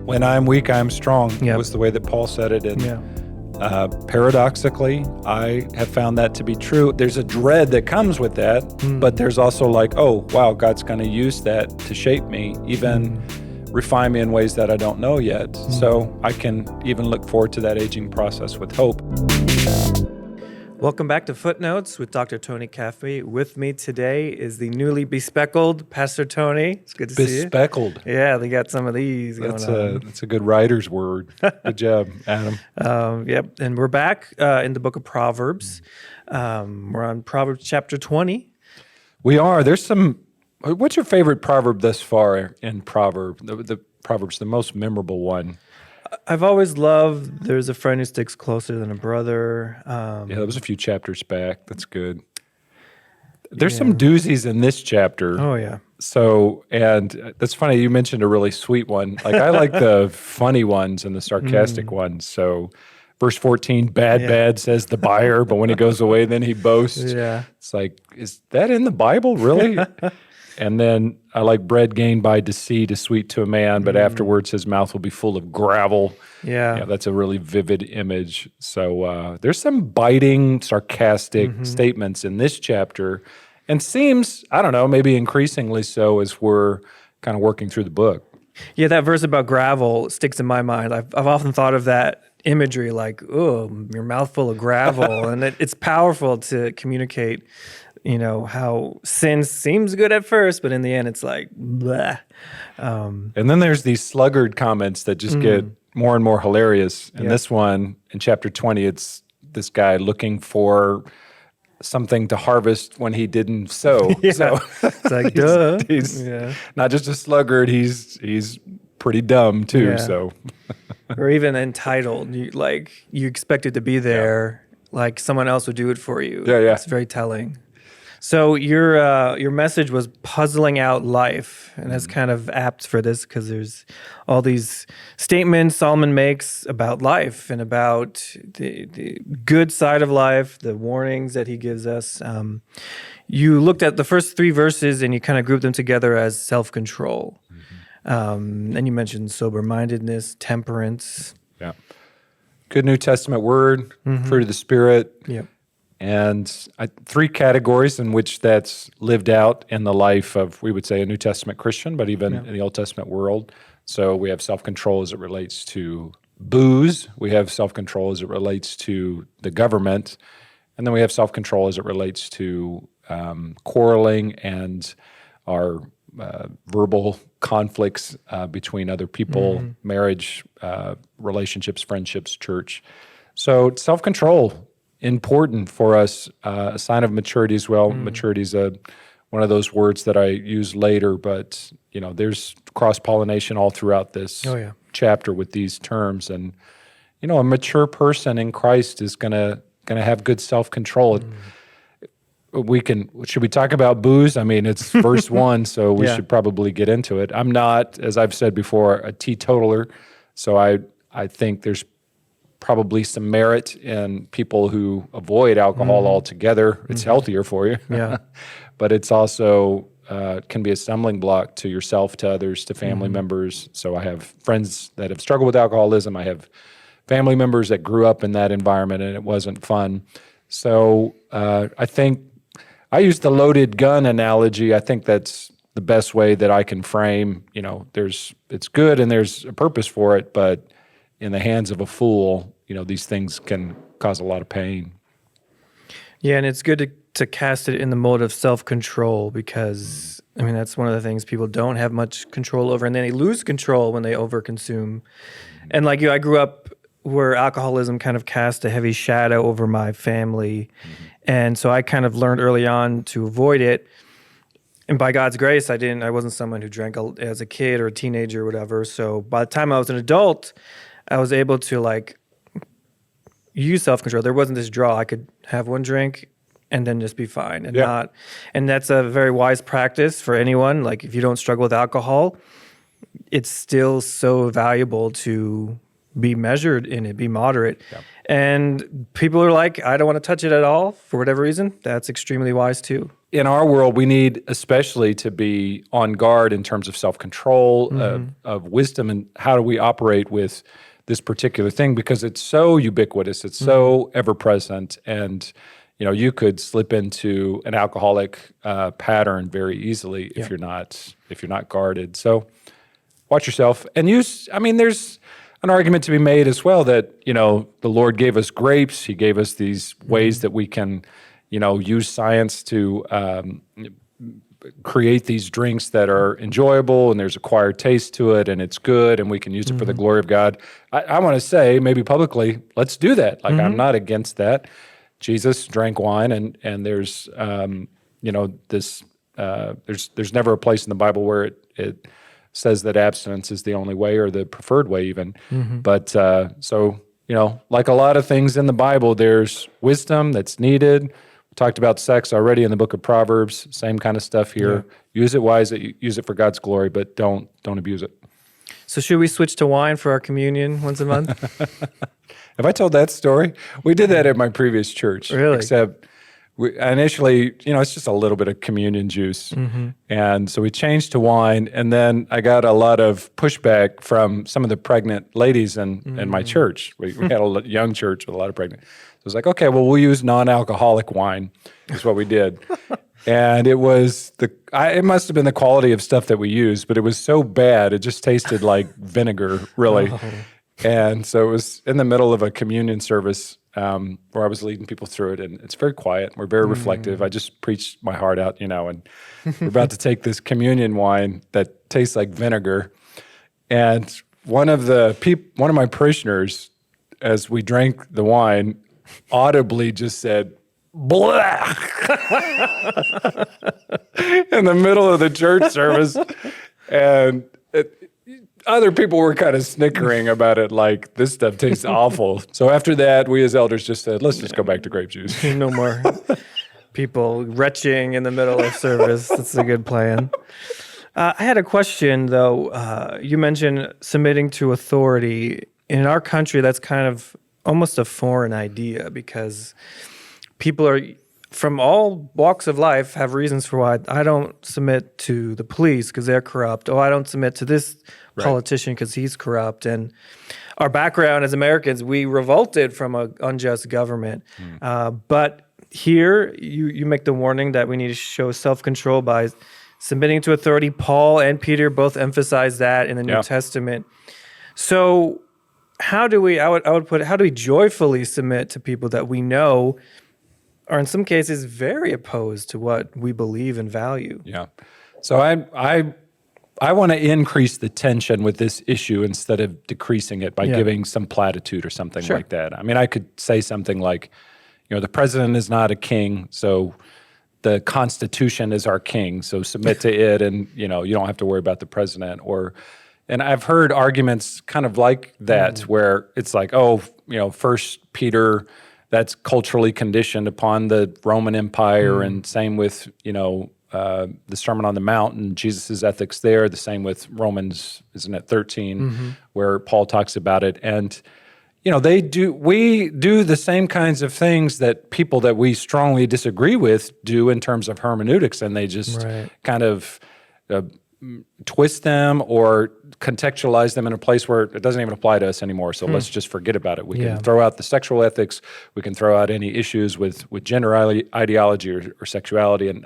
When I'm weak, I'm strong, Yep. was the way that Paul said it. And Yeah. paradoxically, I have found that to be true. There's a dread that comes with that, but there's also like, oh, wow, God's going to use that to shape me, even refine me in ways that I don't know yet. So I can even look forward to that aging process with hope. Welcome back to Footnotes with Dr. Tony Caffey. With me today is the newly bespeckled Pastor Tony. It's good to see you. Bespeckled. Yeah, they got some of these going on. That's a good writer's word. Good job, Adam. Yep, and we're back in the Book of Proverbs. We're on Proverbs chapter 20. We are. There's some. What's your favorite proverb thus far in Proverbs? The Proverbs, the most memorable one. I've always loved, there's a friend who sticks closer than a brother. Yeah, that was a few chapters back. That's good. There's some doozies in this chapter. Oh, yeah. So, and that's funny, you mentioned a really sweet one. Like, I like the funny ones and the sarcastic ones. So, verse 14, bad, says the buyer, but when he goes away, then he boasts. Yeah. It's like, is that in the Bible, really? And then I like bread gained by deceit is sweet to a man, but afterwards his mouth will be full of gravel. Yeah. That's a really vivid image. So there's some biting, sarcastic statements in this chapter, and seems, I don't know, maybe increasingly so as we're kind of working through the book. Yeah, that verse about gravel sticks in my mind. I've often thought of that imagery like, oh, your mouth full of gravel. And it's powerful to communicate, how sin seems good at first, but in the end it's like, blah. And then there's these sluggard comments that just get more and more hilarious. And this one, in chapter 20, it's this guy looking for something to harvest when he didn't sow. So It's like, duh. he's not just a sluggard, he's pretty dumb too. Yeah. So Or even entitled. You expect it to be there, like someone else would do it for you. Yeah. It's very telling. So your message was puzzling out life, and that's kind of apt for this because there's all these statements Solomon makes about life and about the good side of life, the warnings that he gives us. You looked at the first 3 verses and you kind of grouped them together as self-control. And you mentioned sober-mindedness, temperance. yeah, good New Testament word, fruit of the Spirit. Yep. And 3 categories in which that's lived out in the life of, we would say, a New Testament Christian, but even in the Old Testament world. So we have self-control as it relates to booze. We have self-control as it relates to the government. And then we have self-control as it relates to quarreling and our verbal conflicts between other people, marriage, relationships, friendships, church. So self-control, important for us, a sign of maturity as well. Maturity is one of those words that I use later, but there's cross-pollination all throughout this chapter with these terms. And a mature person in Christ is gonna have good self-control. Should we talk about booze? I mean, it's verse 1, so we should probably get into it. I'm not, as I've said before, a teetotaler, so I think there's probably some merit in people who avoid alcohol altogether. It's healthier for you. Yeah. But it's also can be a stumbling block to yourself, to others, to family members. So I have friends that have struggled with alcoholism. I have family members that grew up in that environment and it wasn't fun. So I think I use the loaded gun analogy. I think that's the best way that I can frame, it's good and there's a purpose for it, but in the hands of a fool, these things can cause a lot of pain. Yeah, and it's good to cast it in the mode of self-control because, that's one of the things people don't have much control over, and then they lose control when they overconsume. And like you, I grew up where alcoholism kind of cast a heavy shadow over my family, and so I kind of learned early on to avoid it. And by God's grace, I wasn't someone who drank as a kid or a teenager or whatever. So by the time I was an adult, I was able to use self-control. There wasn't this draw. I could have one drink and then just be fine and that's a very wise practice for anyone. Like if you don't struggle with alcohol, it's still so valuable to be measured in it, be moderate. Yeah. And people are like, I don't want to touch it at all for whatever reason. That's extremely wise too. in our world, we need especially to be on guard in terms of self-control, of wisdom, and how do we operate with this particular thing, because it's so ubiquitous, it's so ever-present, and you could slip into an alcoholic pattern very easily if you're not guarded. So watch yourself and use. I mean, there's an argument to be made as well that the Lord gave us grapes. He gave us these ways that we can use science to create these drinks that are enjoyable, and there's acquired taste to it, and it's good, and we can use it for the glory of God. I want to say, maybe publicly, let's do that. Like, I'm not against that. Jesus drank wine, and there's this there's never a place in the Bible where it says that abstinence is the only way or the preferred way even. But so like a lot of things in the Bible, there's wisdom that's needed. We talked about sex already in the Book of Proverbs. Same kind of stuff here. Use it wisely. Use it for God's glory, but don't abuse it. So should we switch to wine for our communion once a month? Have I told that story? We did that at my previous church. Really? Except initially, it's just a little bit of communion juice. And so we changed to wine, and then I got a lot of pushback from some of the pregnant ladies in my church. We had a young church with a lot of pregnant. So I was like, okay, well, we'll use non-alcoholic wine is what we did. And it was it must have been the quality of stuff that we used, but it was so bad, it just tasted like vinegar, really. And so it was in the middle of a communion service where I was leading people through it, and it's very quiet. We're very reflective. I just preached my heart out, and we're about to take this communion wine that tastes like vinegar. And one of my parishioners, as we drank the wine, audibly just said, "Blah," in the middle of the church service. And other people were kind of snickering about it, like, this stuff tastes awful. So after that, we as elders just said, let's just go back to grape juice. No more people retching in the middle of service. That's a good plan. I had a question, though. You mentioned submitting to authority. In our country, that's kind of almost a foreign idea, because people are from all walks of life have reasons for why I don't submit to the police because they're corrupt. Oh, I don't submit to this politician because he's corrupt. And our background as Americans, we revolted from an unjust government. But here, you make the warning that we need to show self-control by submitting to authority. Paul and Peter both emphasize that in the New Testament. So how do we joyfully submit to people that we know are in some cases very opposed to what we believe and value? Yeah. So I want to increase the tension with this issue instead of decreasing it by giving some platitude or something like that. I mean, I could say something like, the president is not a king, so the Constitution is our king, so submit to it, and you don't have to worry about the president. And I've heard arguments kind of like that where it's like, First Peter, that's culturally conditioned upon the Roman Empire, and same with, the Sermon on the Mount and Jesus' ethics there. The same with Romans, isn't it 13, where Paul talks about it. And, we do the same kinds of things that people that we strongly disagree with do in terms of hermeneutics, and they just kind of twist them or contextualize them in a place where it doesn't even apply to us anymore. So let's just forget about it. We can throw out the sexual ethics. We can throw out any issues with gender ideology or sexuality. And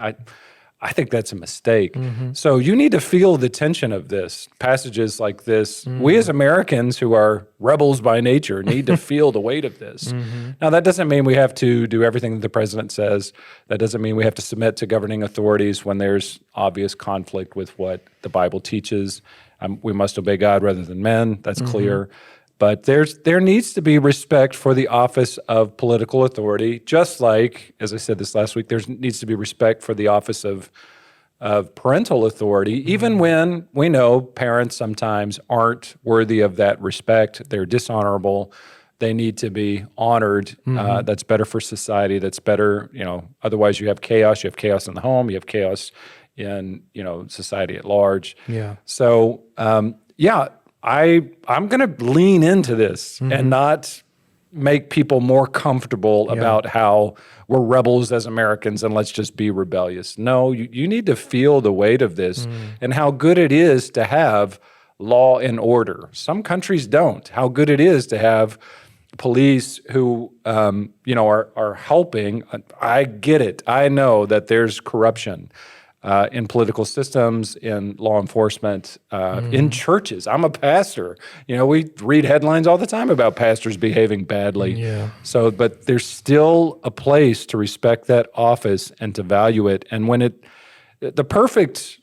I think that's a mistake. So you need to feel the tension of this. Passages like this, we as Americans who are rebels by nature need to feel the weight of this. Now, that doesn't mean we have to do everything that the president says. That doesn't mean we have to submit to governing authorities when there's obvious conflict with what the Bible teaches. We must obey God rather than men. That's clear. But there needs to be respect for the office of political authority, just like, as I said this last week, there needs to be respect for the office of parental authority, even when we know parents sometimes aren't worthy of that respect. They're dishonorable. They need to be honored. That's better for society. That's better, otherwise you have chaos. You have chaos in the home. You have chaos in, society at large. So, I'm going to lean into this and not make people more comfortable about how we're rebels as Americans and let's just be rebellious. No, you need to feel the weight of this and how good it is to have law and order. Some countries don't. How good it is to have police who, are helping. I get it. I know that there's corruption in political systems, in law enforcement, in churches. I'm a pastor. We read headlines all the time about pastors behaving badly. Yeah. So, but there's still a place to respect that office and to value it. And when the perfect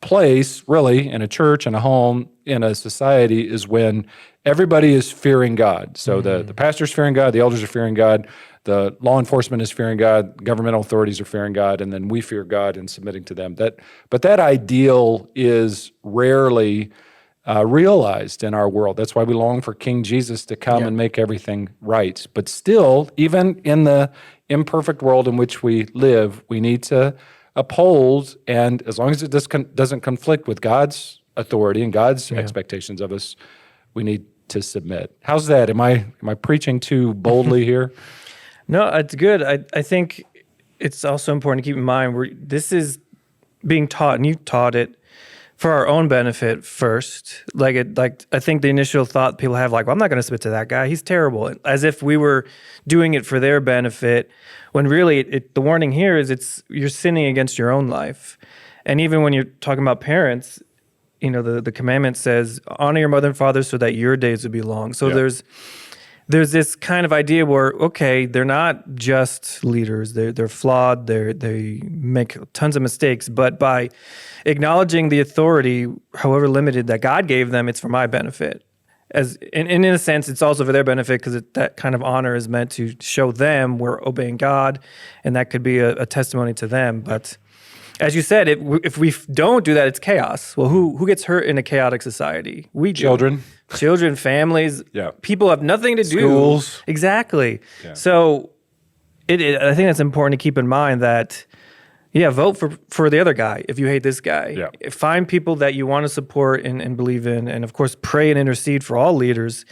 place, really, in a church, in a home, in a society, is when everybody is fearing God. So the pastor's fearing God, the elders are fearing God, the law enforcement is fearing God, governmental authorities are fearing God, and then we fear God and submitting to them. But that ideal is rarely realized in our world. That's why we long for King Jesus to come and make everything right. But still, even in the imperfect world in which we live, we need to uphold, and as long as it doesn't conflict with God's authority and God's expectations of us, we need to submit. How's that? Am I preaching too boldly here? No, it's good. I think it's also important to keep in mind this is being taught, and you taught it for our own benefit first. Like I think the initial thought people have, like, well, I'm not going to submit to that guy. He's terrible. As if we were doing it for their benefit, when really the warning here is you're sinning against your own life. And even when you're talking about parents, the commandment says, honor your mother and father so that your days would be long. So there's this kind of idea where, okay, they're not just leaders. They're flawed. They make tons of mistakes. But by acknowledging the authority, however limited, that God gave them, it's for my benefit. And in a sense, it's also for their benefit, because that kind of honor is meant to show them we're obeying God, and that could be a testimony to them. But as you said, if we don't do that, it's chaos. Well, who gets hurt in a chaotic society? We do. Children, families, people have nothing to do. Schools. Exactly. Yeah. So I think that's important to keep in mind that, vote for the other guy if you hate this guy. Yeah. Find people that you want to support and believe in, and of course, pray and intercede for all leaders.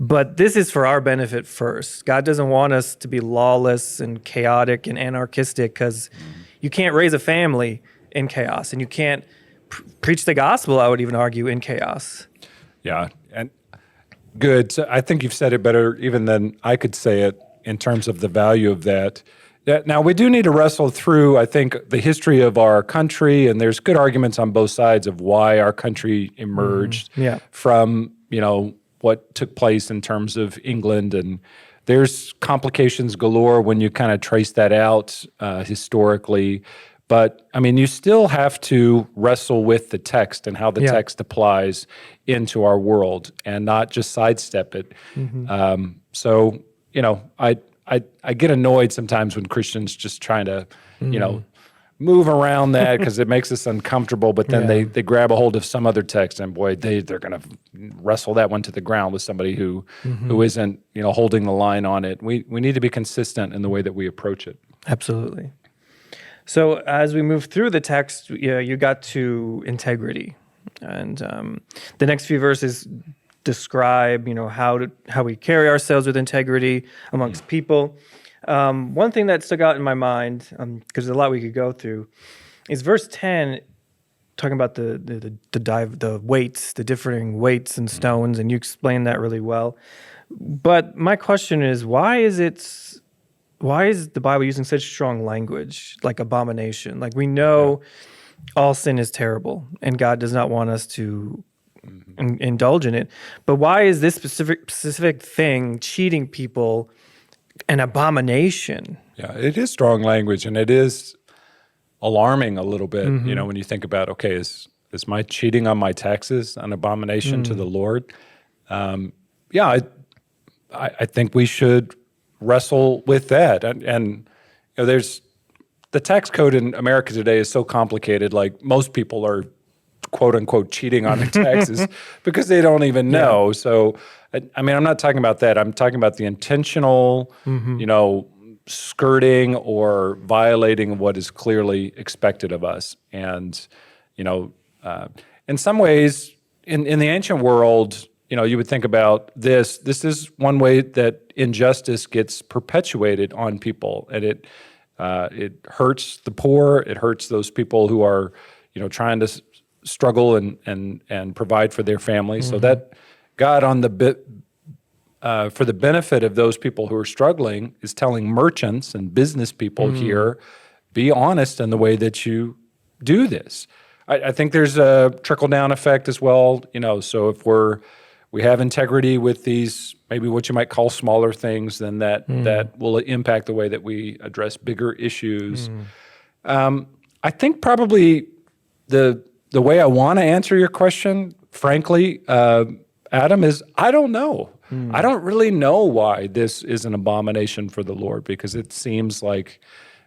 But this is for our benefit first. God doesn't want us to be lawless and chaotic and anarchistic, because you can't raise a family in chaos, and you can't preach the gospel, I would even argue, in chaos. Yeah, and good. So I think you've said it better even than I could say it in terms of the value of that. Now, we do need to wrestle through, I think, the history of our country, and there's good arguments on both sides of why our country emerged from, what took place in terms of England, and there's complications galore when you kind of trace that out historically. But, you still have to wrestle with the text and how the text applies into our world and not just sidestep it. So, I get annoyed sometimes when Christians just trying to, move around that because it makes us uncomfortable, but then they grab a hold of some other text and boy, they're going to wrestle that one to the ground with somebody who isn't, holding the line on it. We need to be consistent in the way that we approach it. Absolutely. So as we move through the text, you got to integrity, and the next few verses describe, how we carry ourselves with integrity amongst people. One thing that stuck out in my mind, because there's a lot we could go through, is verse 10, talking about the weights, the differing weights and stones, and you explained that really well. But my question is, why is the Bible using such strong language, like abomination? Like, we know all sin is terrible, and God does not want us to indulge in it. But why is this specific thing, cheating people, an abomination? Yeah, it is strong language, and it is alarming a little bit, when you think about, okay, is my cheating on my taxes an abomination to the Lord? I think we should wrestle with that. And there's the tax code in America today is so complicated. Like, most people are quote unquote cheating on their taxes because they don't even know. So, I'm not talking about that. I'm talking about the intentional, skirting or violating of what is clearly expected of us. And, in some ways, in the ancient world, you would think about this. This is one way that injustice gets perpetuated on people, and it hurts the poor. It hurts those people who are, trying to struggle and provide for their families. So that God, for the benefit of those people who are struggling, is telling merchants and business people here, be honest in the way that you do this. I think there's a trickle-down effect as well. So if we have integrity with these, maybe what you might call smaller things, then that will impact the way that we address bigger issues. I think probably the way I want to answer your question, frankly, Adam, is I don't know. I don't really know why this is an abomination for the Lord, because it seems like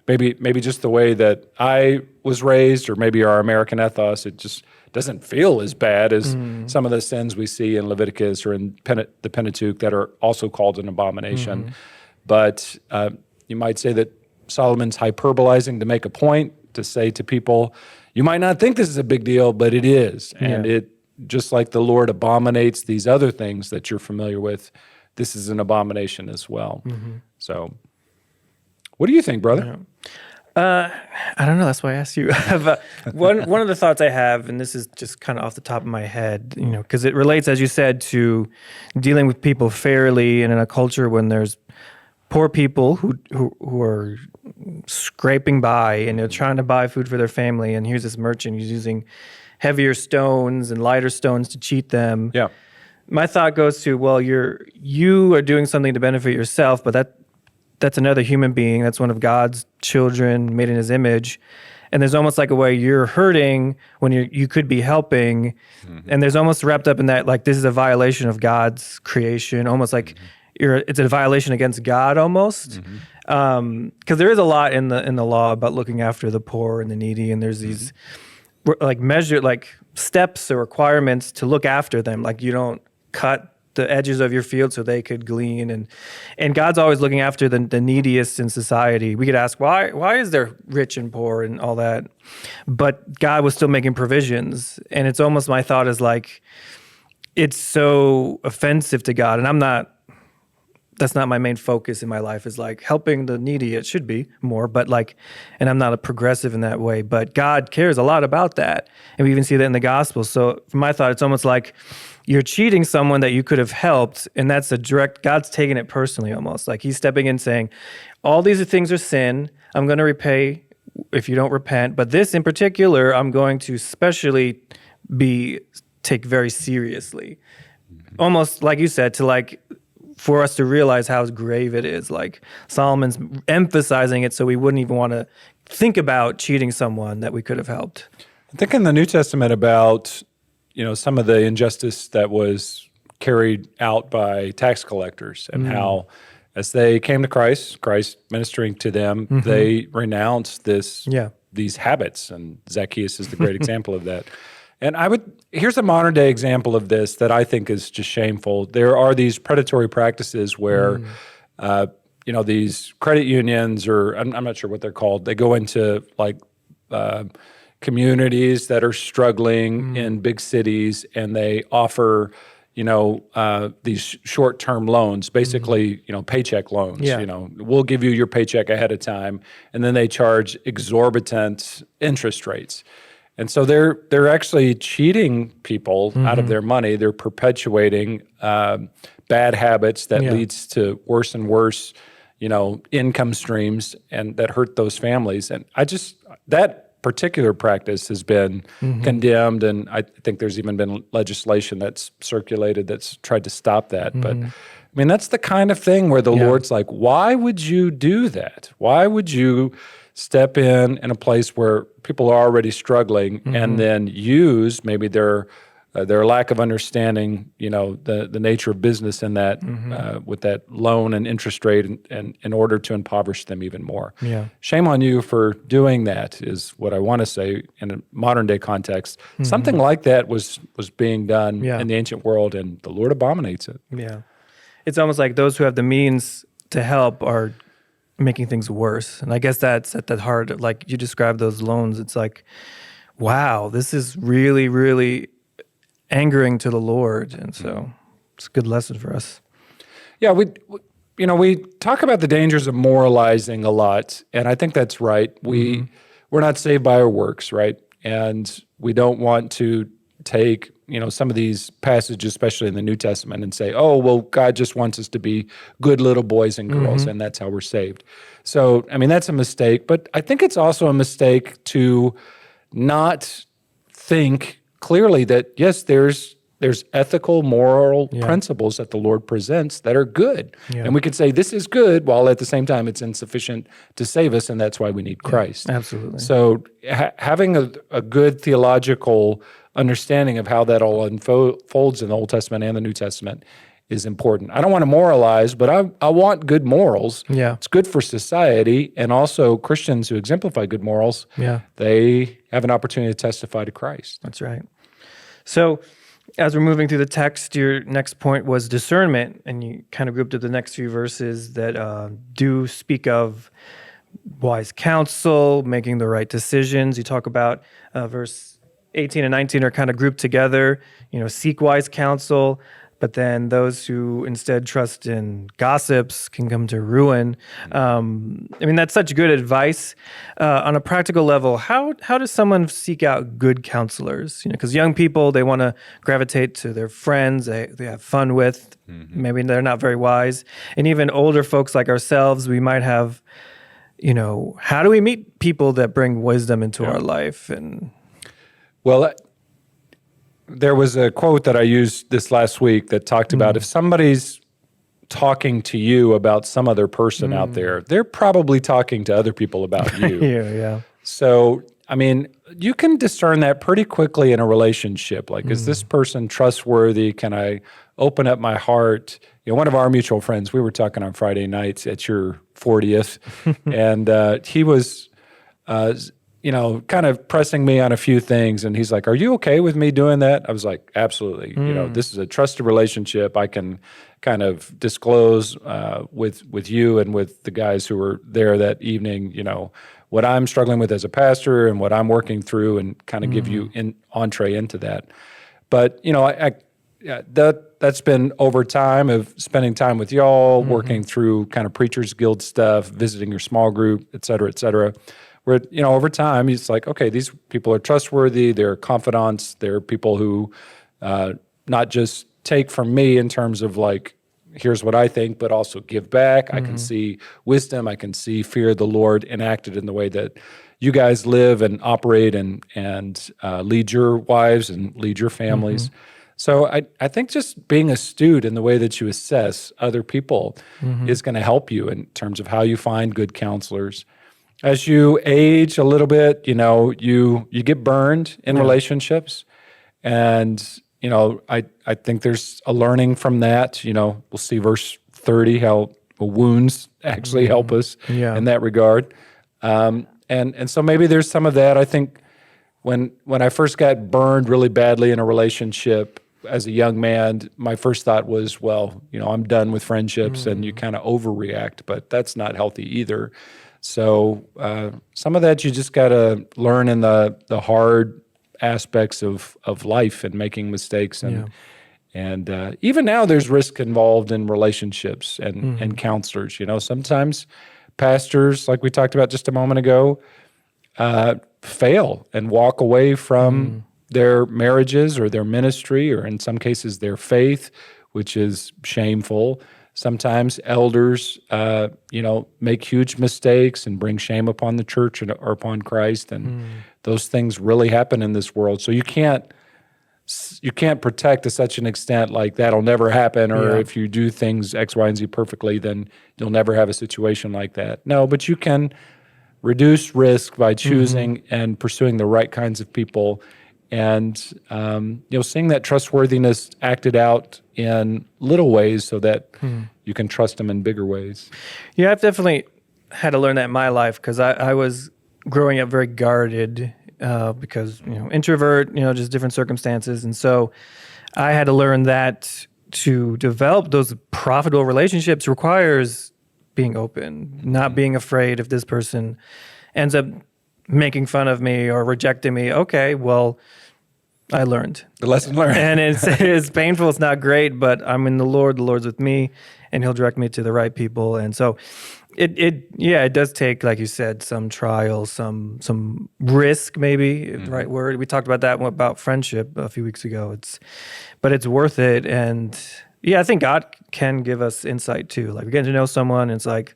maybe just the way that I was raised, or maybe our American ethos, it just doesn't feel as bad as some of the sins we see in Leviticus or in the Pentateuch that are also called an abomination. But you might say that Solomon's hyperbolizing to make a point, to say to people, you might not think this is a big deal, but it is. And it, just like the Lord abominates these other things that you're familiar with, this is an abomination as well. So what do you think, brother? I don't know. That's why I asked you. One of the thoughts I have, and this is just kind of off the top of my head, because it relates, as you said, to dealing with people fairly, and in a culture when there's poor people who are scraping by, and they're trying to buy food for their family, and here's this merchant who's using heavier stones and lighter stones to cheat them. Yeah. My thought goes to, well, you are doing something to benefit yourself, but that's another human being. That's one of God's children made in his image. And there's almost like a way you're hurting when you could be helping. And there's almost wrapped up in that, like, this is a violation of God's creation, almost like it's a violation against God almost. Because there is a lot in the law about looking after the poor and the needy. And there's these steps or requirements to look after them. Like, you don't cut the edges of your field so they could glean, and God's always looking after the neediest in society. We could ask, why is there rich and poor and all that? But God was still making provisions, and it's almost, my thought is like, it's so offensive to God, and that's not my main focus in my life, is like helping the needy. It should be more, but and I'm not a progressive in that way, but God cares a lot about that. And we even see that in the gospel. So from my thought, it's almost like you're cheating someone that you could have helped. And that's God's taking it personally almost. Like, he's stepping in saying, all these things are sin. I'm going to repay if you don't repent. But this in particular, I'm going to especially take very seriously. Almost like you said, for us to realize how grave it is. Like, Solomon's emphasizing it so we wouldn't even want to think about cheating someone that we could have helped. I think in the New Testament about, some of the injustice that was carried out by tax collectors, and how, as they came to Christ ministering to them, they renounced these habits. And Zacchaeus is the great example of that. And here's a modern day example of this that I think is just shameful. There are these predatory practices where, these credit unions, or I'm not sure what they're called, they go into communities that are struggling in big cities, and they offer, these short-term loans, basically, paycheck loans. We'll give you your paycheck ahead of time, and then they charge exorbitant interest rates. And so they're actually cheating people out of their money. They're perpetuating bad habits that leads to worse and worse, income streams, and that hurt those families. And that particular practice has been condemned, and I think there's even been legislation that's circulated that's tried to stop that. But I mean, that's the kind of thing where the Lord's like, why would you do that? Why would you step in a place where people are already struggling and then use maybe their lack of understanding, the nature of business in that with that loan and interest rate, and in order to impoverish them even more. Yeah. Shame on you for doing that, is what I want to say in a modern day context. Something like that was being done in the ancient world, and the Lord abominates it. Yeah. It's almost like those who have the means to help are making things worse. And I guess that's at the heart, like you described those loans. It's like, wow, this is really, really angering to the Lord. And so, it's a good lesson for us. Yeah, we talk about the dangers of moralizing a lot, and I think that's right. We're not saved by our works, right? And we don't want to take some of these passages, especially in the New Testament, and say, oh, well, God just wants us to be good little boys and girls, and that's how we're saved. So, I mean, that's a mistake. But I think it's also a mistake to not think clearly that, yes, there's ethical, moral principles that the Lord presents that are good. Yeah. And we could say this is good, while at the same time it's insufficient to save us, and that's why we need Christ. Absolutely. So having a good theological understanding of how that all unfolds in the Old Testament and the New Testament is important. I don't want to moralize, but I want good morals. Yeah. It's good for society, and also Christians who exemplify good morals, they have an opportunity to testify to Christ. That's right. So as we're moving through the text, your next point was discernment, and you kind of grouped up the next few verses that do speak of wise counsel, making the right decisions. You talk about verse 18 and 19 are kind of grouped together, seek wise counsel, but then those who instead trust in gossips can come to ruin. I mean, that's such good advice. On a practical level, how does someone seek out good counselors? Because young people, they want to gravitate to their friends they have fun with. Maybe they're not very wise. And even older folks like ourselves, we might have, how do we meet people that bring wisdom into our life? Well, there was a quote that I used this last week that talked about if somebody's talking to you about some other person out there, they're probably talking to other people about you. Yeah. So, I mean, you can discern that pretty quickly in a relationship. Like, is this person trustworthy? Can I open up my heart? One of our mutual friends, we were talking on Friday nights at your 40th, and he was kind of pressing me on a few things. And he's like, are you okay with me doing that? I was like, absolutely. This is a trusted relationship. I can kind of disclose with you and with the guys who were there that evening, what I'm struggling with as a pastor and what I'm working through, and kind of give you an entree into that. But, that's been over time of spending time with y'all, working through kind of Preachers Guild stuff, visiting your small group, et cetera, where, over time, it's like, okay, these people are trustworthy, they're confidants, they're people who not just take from me in terms of like, here's what I think, but also give back. I can see wisdom, I can see fear of the Lord enacted in the way that you guys live and operate and lead your wives and lead your families. So I think just being astute in the way that you assess other people is going to help you in terms of how you find good counselors. As you age a little bit, you get burned in relationships, and I think there's a learning from that. We'll see verse 30 how wounds actually help us in that regard, and so maybe there's some of that. I think when I first got burned really badly in a relationship as a young man, my first thought was, well, I'm done with friendships, and you kind of overreact, but that's not healthy either. So some of that you just got to learn in the hard aspects of life and making mistakes. And even now there's risk involved in relationships and counselors. Sometimes pastors, like we talked about just a moment ago, fail and walk away from their marriages or their ministry, or in some cases their faith, which is shameful. Sometimes elders, make huge mistakes and bring shame upon the church or upon Christ, and those things really happen in this world. So you can't protect to such an extent like that'll never happen, or if you do things X, Y, and Z perfectly, then you'll never have a situation like that. No, but you can reduce risk by choosing and pursuing the right kinds of people, and seeing that trustworthiness acted out in little ways so that you can trust them in bigger ways. Yeah, I've definitely had to learn that in my life, because I was growing up very guarded because, introvert, just different circumstances. And so I had to learn that to develop those profitable relationships requires being open, not being afraid if this person ends up making fun of me or rejecting me. Okay, well, I learned. The lesson learned. And it's painful. It's not great, but I'm in the Lord. The Lord's with me, and He'll direct me to the right people. And so, it does take, like you said, some trial, some risk, maybe the right word. We talked about that about friendship a few weeks ago. But it's worth it. And yeah, I think God can give us insight too. Like, we get to know someone, and it's like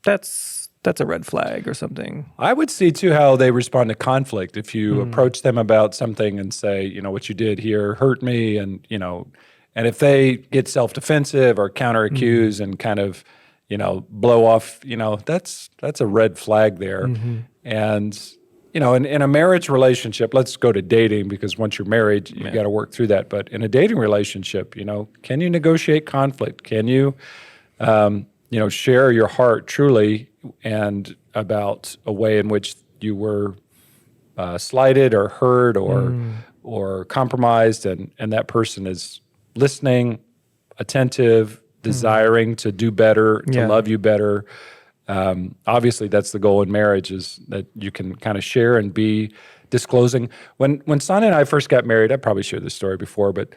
that's a red flag or something. I would see too how they respond to conflict. If you approach them about something and say, what you did here hurt me, and and if they get self-defensive or counter-accuse and kind of, blow off, that's a red flag there. And in a marriage relationship, let's go to dating, because once you're married, you got to work through that. But in a dating relationship, can you negotiate conflict? Can you share your heart truly and about a way in which you were slighted or hurt or compromised, and that person is listening, attentive, desiring to do better, to love you better. Obviously, that's the goal in marriage, is that you can kind of share and be disclosing. When Sonia and I first got married, I probably shared this story before, but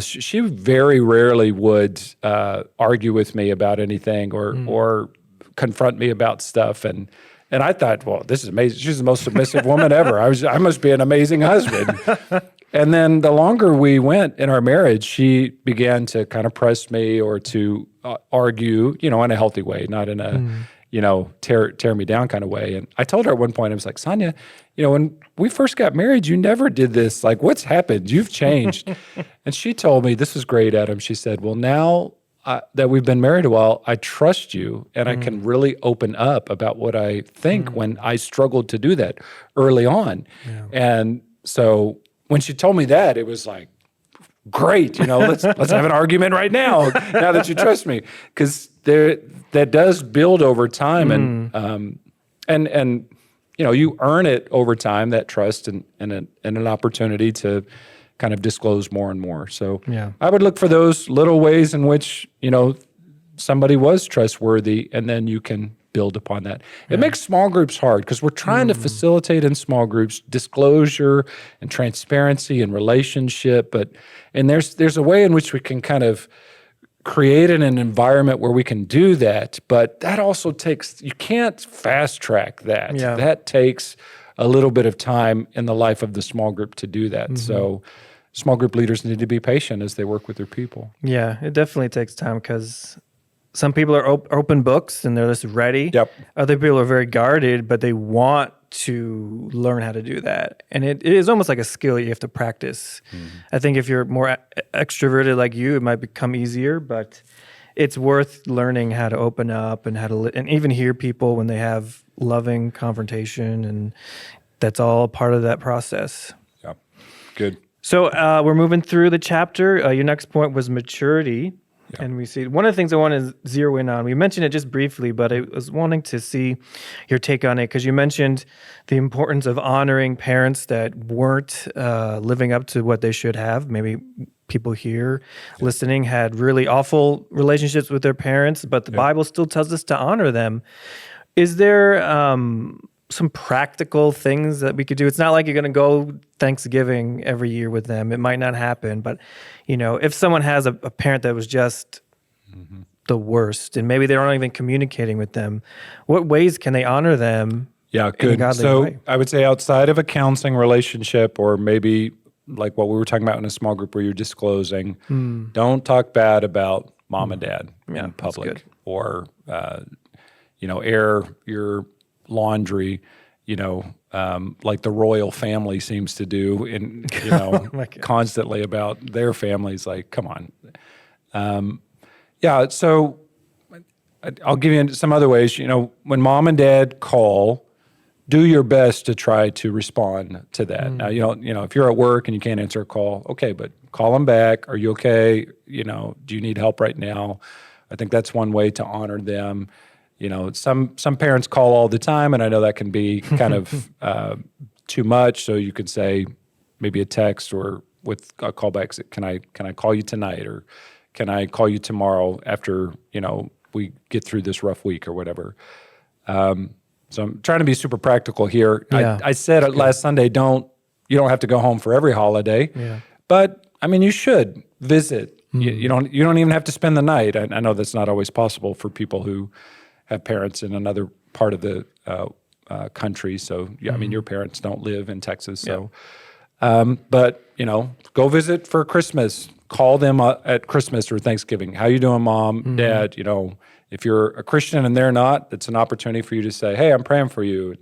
she very rarely would argue with me about anything or confront me about stuff. And I thought, well, this is amazing. She's the most submissive woman ever. I must be an amazing husband. And then the longer we went in our marriage, she began to kind of press me or to argue, in a healthy way, not in a tear me down kind of way. And I told her at one point, I was like, Sonia, when we first got married, you never did this. Like, what's happened? You've changed. And she told me, this was great, Adam. She said, well, now that we've been married a while, I trust you, and I can really open up about what I think when I struggled to do that early on. Yeah. And so when she told me that, it was like, great, let's have an argument right now that you trust me, because that does build over time, and you earn it over time, that trust and an opportunity to kind of disclose more and more. So I would look for those little ways in which somebody was trustworthy, and then you can build upon that. It makes small groups hard, because we're trying to facilitate in small groups disclosure and transparency and relationship, and there's a way in which we can kind of create an environment where we can do that, but that also takes, you can't fast track that. Yeah. That takes a little bit of time in the life of the small group to do that. So small group leaders need to be patient as they work with their people. Yeah, it definitely takes time, because some people are open books and they're just ready. Yep. Other people are very guarded, but they want to learn how to do that. And it is almost like a skill you have to practice. I think if you're more extroverted like you, it might become easier, but it's worth learning how to open up and how to and even hear people when they have loving confrontation, and that's all part of that process. Yeah, good. So we're moving through the chapter. Your next point was maturity. Yeah. And we see one of the things I want to zero in on, we mentioned it just briefly, but I was wanting to see your take on it, because you mentioned the importance of honoring parents that weren't living up to what they should have. Maybe people here listening had really awful relationships with their parents, but the Bible still tells us to honor them. Is there some practical things that we could do? It's not like you're going to go Thanksgiving every year with them. It might not happen, but if someone has a parent that was just the worst, and maybe they aren't even communicating with them, what ways can they honor them? Yeah, good. So I would say outside of a counseling relationship, or maybe like what we were talking about in a small group where you're disclosing, don't talk bad about mom and dad in public, or air your laundry, like the royal family seems to do, in constantly about their families. Like, come on. So I'll give you some other ways. When mom and dad call, do your best to try to respond to that. Now, if you're at work and you can't answer a call, okay, but call them back. Are you okay? Do you need help right now? I think that's one way to honor them. Some parents call all the time, and I know that can be kind of too much. So you could say maybe a text, or with a callback, can I call you tonight, or can I call you tomorrow after we get through this rough week or whatever. So I'm trying to be super practical here. I said last Sunday, don't you don't have to go home for every holiday. Yeah. But I mean, you should visit. You don't even have to spend the night. I know that's not always possible for people who have parents in another part of the country. So yeah, I mean, your parents don't live in Texas. So, but go visit for Christmas. Call them at Christmas or Thanksgiving. How you doing, Mom, Dad? If you're a Christian and they're not, it's an opportunity for you to say, "Hey, I'm praying for you."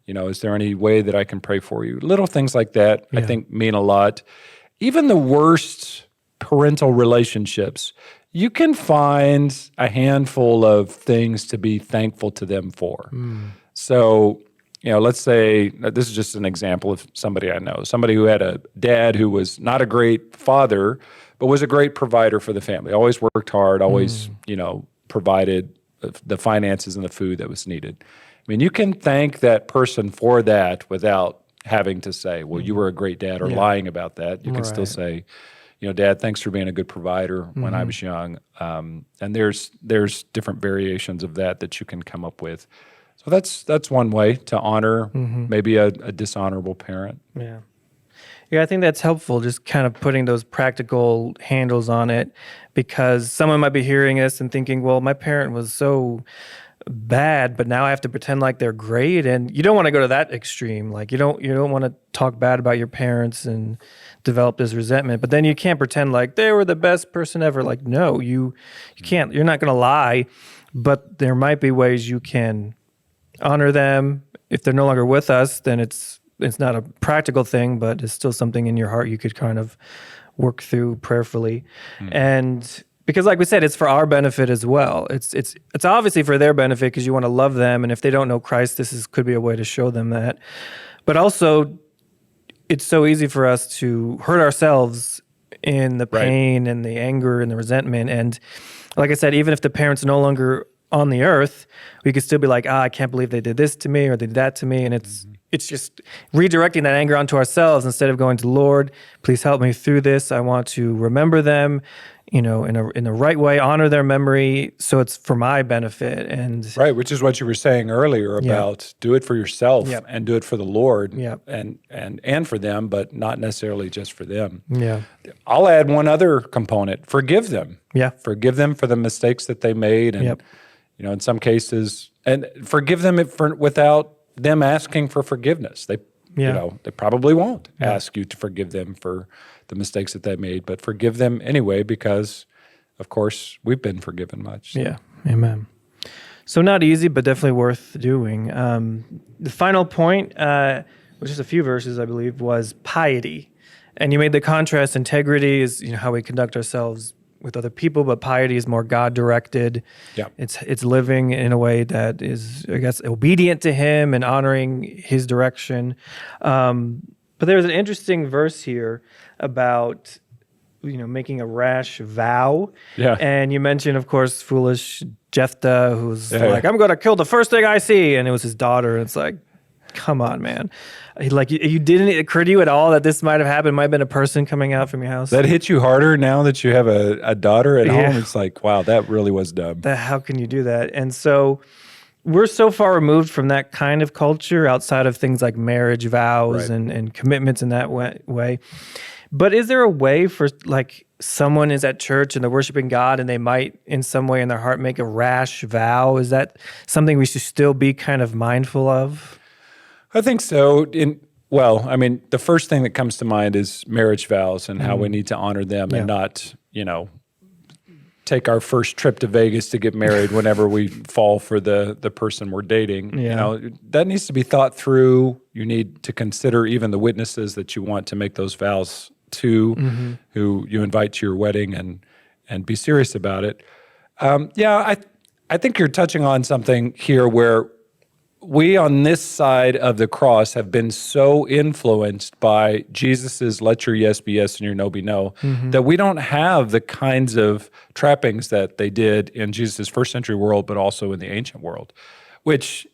Is there any way that I can pray for you? Little things like that, I think, mean a lot. Even the worst parental relationships, you can find a handful of things to be thankful to them for. So, let's say this is just an example of somebody I know, somebody who had a dad who was not a great father, but was a great provider for the family. Always worked hard, always, provided the finances and the food that was needed. I mean, you can thank that person for that without having to say, well, you were a great dad, or lying about that. You can still say, Dad, thanks for being a good provider when I was young. And there's different variations of that you can come up with. So that's one way to honor maybe a dishonorable parent. Yeah. Yeah, I think that's helpful, just kind of putting those practical handles on it, because someone might be hearing this and thinking, well, my parent was so bad, but now I have to pretend like they're great. And you don't want to go to that extreme. Like you don't want to talk bad about your parents and develop this resentment, but then you can't pretend like they were the best person ever. Like, no, you can't. You're not going to lie, but there might be ways you can honor them. If they're no longer with us, then it's not a practical thing, but it's still something in your heart you could kind of work through prayerfully. And because like we said, it's for our benefit as well. It's obviously for their benefit because you want to love them. And if they don't know Christ, could be a way to show them that. But also, it's so easy for us to hurt ourselves in the pain and the anger and the resentment. And like I said, even if the parent's no longer on the earth, we could still be like, I can't believe they did this to me or they did that to me. And it's just redirecting that anger onto ourselves instead of going to Lord, please help me through this. I want to remember them, in the right way, honor their memory, so it's for my benefit. And right, which is what you were saying earlier about do it for yourself and do it for the Lord and for them, but not necessarily just for them. Yeah. I'll add one other component: forgive them. Yeah, forgive them for the mistakes that they made, and in some cases, and forgive them without them asking for forgiveness. They probably won't ask you to forgive them for the mistakes that they made, but forgive them anyway because, of course, we've been forgiven much. So. Yeah, amen. So not easy, but definitely worth doing. The final point, which is a few verses, I believe, was piety. And you made the contrast. Integrity is how we conduct ourselves with other people, but piety is more God-directed. Yeah. It's living in a way that is, I guess, obedient to Him and honoring His direction. But there's an interesting verse here about making a rash vow. Yeah. And you mentioned, of course, foolish Jephthah, who's like, I'm going to kill the first thing I see. And it was his daughter. And it's like, come on, man. Like, you didn't occur to you at all that this might have happened, might have been a person coming out from your house? That hit you harder now that you have a daughter at home? It's like, wow, that really was dumb. How can you do that? And so we're so far removed from that kind of culture outside of things like marriage vows and commitments in that way. But is there a way for, like, someone is at church and they're worshiping God and they might in some way in their heart make a rash vow? Is that something we should still be kind of mindful of? I think so. The first thing that comes to mind is marriage vows and how we need to honor them and not, take our first trip to Vegas to get married whenever we fall for the person we're dating. Yeah. That needs to be thought through. You need to consider even the witnesses that you want to make those vows to, who you invite to your wedding, and be serious about it. I think you're touching on something here where we on this side of the cross have been so influenced by Jesus's let your yes be yes and your no be no, that we don't have the kinds of trappings that they did in Jesus's first century world, but also in the ancient world, which,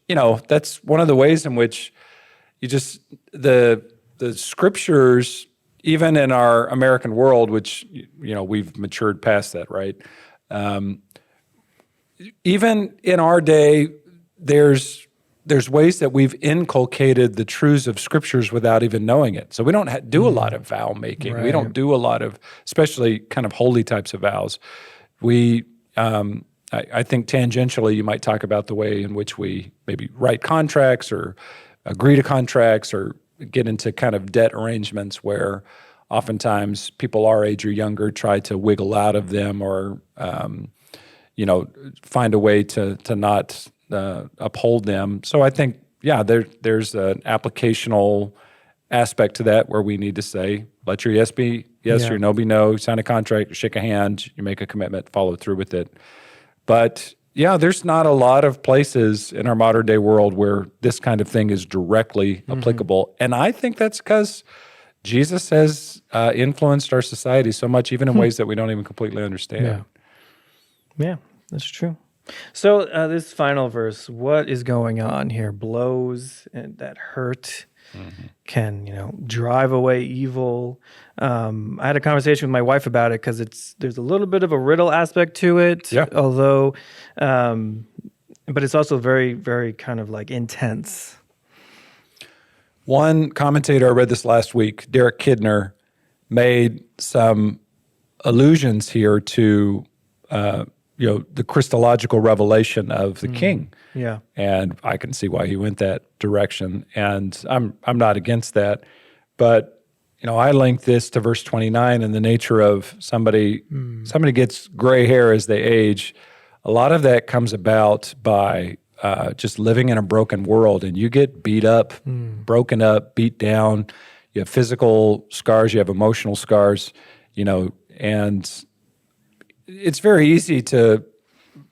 that's one of the ways in which the scriptures, even in our American world, which, we've matured past that, right? Even in our day, there's there's ways that we've inculcated the truths of scriptures without even knowing it. So we don't do a lot of vow making. We don't Right. do a lot of, especially kind of holy types of vows. We, I think tangentially, you might talk about the way in which we maybe write contracts or agree to contracts or get into kind of debt arrangements where oftentimes people our age or younger try to wiggle out of them or, find a way to not uphold them. So I think, there's an applicational aspect to that where we need to say, let your yes be yes, Yeah. your no be no, sign a contract, shake a hand, you make a commitment, follow through with it. But there's not a lot of places in our modern day world where this kind of thing is directly applicable. And I think that's because Jesus has influenced our society so much, even in ways that we don't even completely understand. Yeah. Yeah, that's true. So this final verse, what is going on here? Blows and that hurt can, drive away evil. I had a conversation with my wife about it because there's a little bit of a riddle aspect to it, Yeah. although, but it's also very, very kind of like intense. One commentator, I read this last week, Derek Kidner, made some allusions here to the Christological revelation of the King. Yeah. And I can see why he went that direction. And I'm not against that. But, I link this to verse 29 and the nature of somebody gets gray hair as they age. A lot of that comes about by just living in a broken world, and you get beat up, broken up, beat down. You have physical scars, you have emotional scars, and it's very easy to,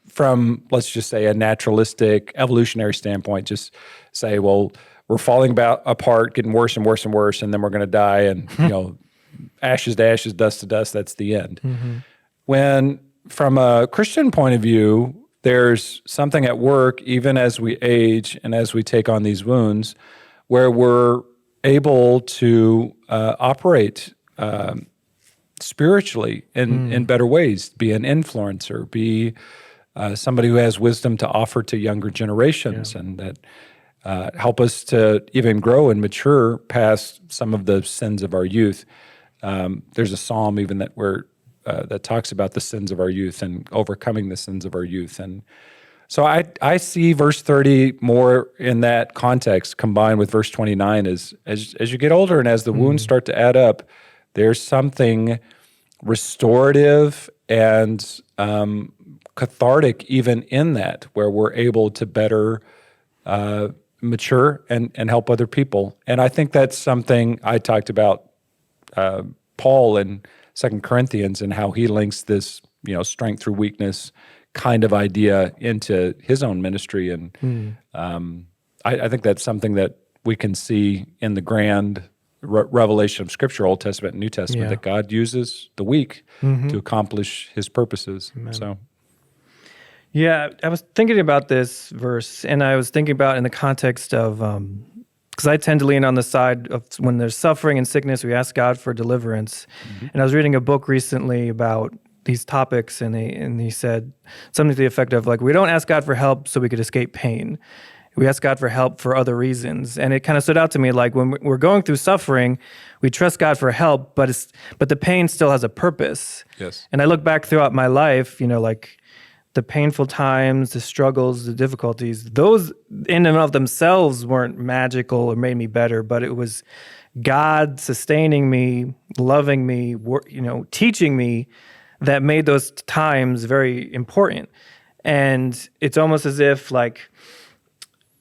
from, let's just say, a naturalistic, evolutionary standpoint, just say, well, we're falling apart, getting worse and worse and worse, and then we're going to die, and, ashes to ashes, dust to dust, that's the end. When, from a Christian point of view, there's something at work, even as we age and as we take on these wounds, where we're able to operate spiritually in better ways, be an influencer, be somebody who has wisdom to offer to younger generations, and that help us to even grow and mature past some of the sins of our youth. There's a psalm even that talks about the sins of our youth and overcoming the sins of our youth. And so I see verse 30 more in that context combined with verse 29 as you get older and as the wounds start to add up, there's something restorative and cathartic even in that, where we're able to better mature and help other people. And I think that's something I talked about Paul in 2 Corinthians and how he links this, strength through weakness kind of idea into his own ministry. And I think that's something that we can see in the grand revelation of Scripture, Old Testament and New Testament, that God uses the weak to accomplish his purposes. Amen. So, yeah, I was thinking about this verse, and I was thinking about in the context of, because I tend to lean on the side of when there's suffering and sickness, we ask God for deliverance. And I was reading a book recently about these topics, and he said something to the effect of, like, we don't ask God for help so we could escape pain. We ask God for help for other reasons. And it kind of stood out to me, like, when we're going through suffering, we trust God for help, but the pain still has a purpose. Yes. And I look back throughout my life, like the painful times, the struggles, the difficulties, those in and of themselves weren't magical or made me better, but it was God sustaining me, loving me, teaching me, that made those times very important. And it's almost as if, like,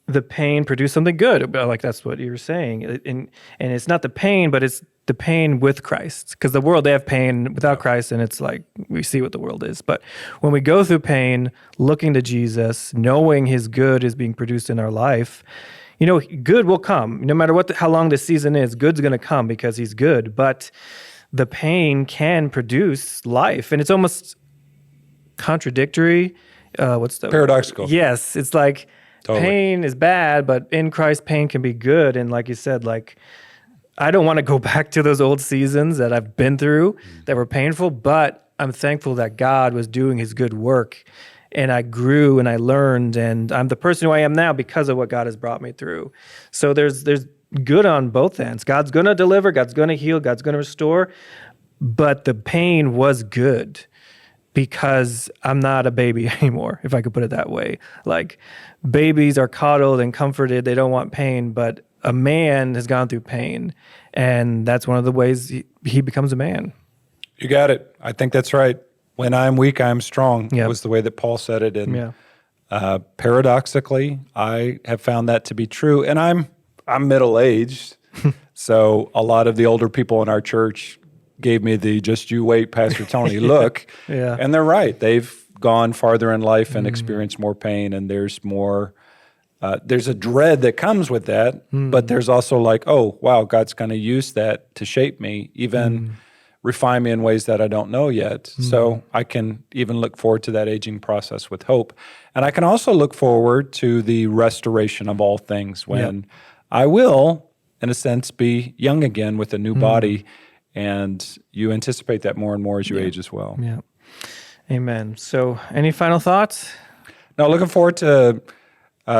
the pain produced something good. Like, that's what you were saying. And it's not the pain, but it's the pain with Christ. Because the world, they have pain without Christ, and it's like, we see what the world is. But when we go through pain, looking to Jesus, knowing his good is being produced in our life, good will come. No matter how long the season is, good's going to come because he's good. But the pain can produce life. And it's almost contradictory. Paradoxical. Yes, it's like, totally. Pain is bad, but in Christ, pain can be good. And like you said, like, I don't want to go back to those old seasons that I've been through that were painful, but I'm thankful that God was doing his good work and I grew and I learned, and I'm the person who I am now because of what God has brought me through. So there's good on both ends. God's going to deliver, God's going to heal, God's going to restore, but the pain was good because I'm not a baby anymore, if I could put it that way. Like, babies are coddled and comforted, they don't want pain, but a man has gone through pain, and that's one of the ways he becomes a man. You got it. I think that's right. When I'm weak, I'm strong, Yep. was the way that Paul said it. And Yeah. Paradoxically, I have found that to be true. And I'm middle-aged, so a lot of the older people in our church gave me the "just you wait, Pastor Tony" look. Yeah. And they're right. They've gone farther in life and experienced more pain, and there's more. There's a dread that comes with that, but there's also like, oh, wow, God's going to use that to shape me, even refine me in ways that I don't know yet. So I can even look forward to that aging process with hope. And I can also look forward to the restoration of all things when I will, in a sense, be young again with a new body. And you anticipate that more and more as you age as well. Yeah. Amen. So any final thoughts? Now, looking forward to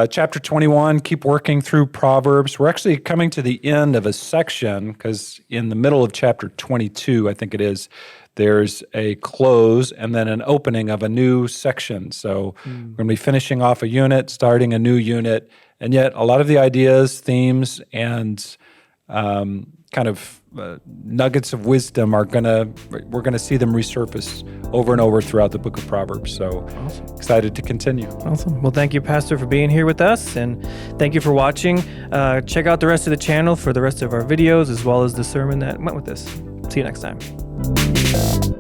chapter 21, keep working through Proverbs. We're actually coming to the end of a section because in the middle of chapter 22, I think it is, there's a close and then an opening of a new section. So we're going to be finishing off a unit, starting a new unit, and yet a lot of the ideas, themes, and kind of nuggets of wisdom we're going to see them resurface over and over throughout the Book of Proverbs. So excited to continue. Awesome. Well, thank you, Pastor, for being here with us, and thank you for watching. Check out the rest of the channel for the rest of our videos, as well as the sermon that went with this. See you next time.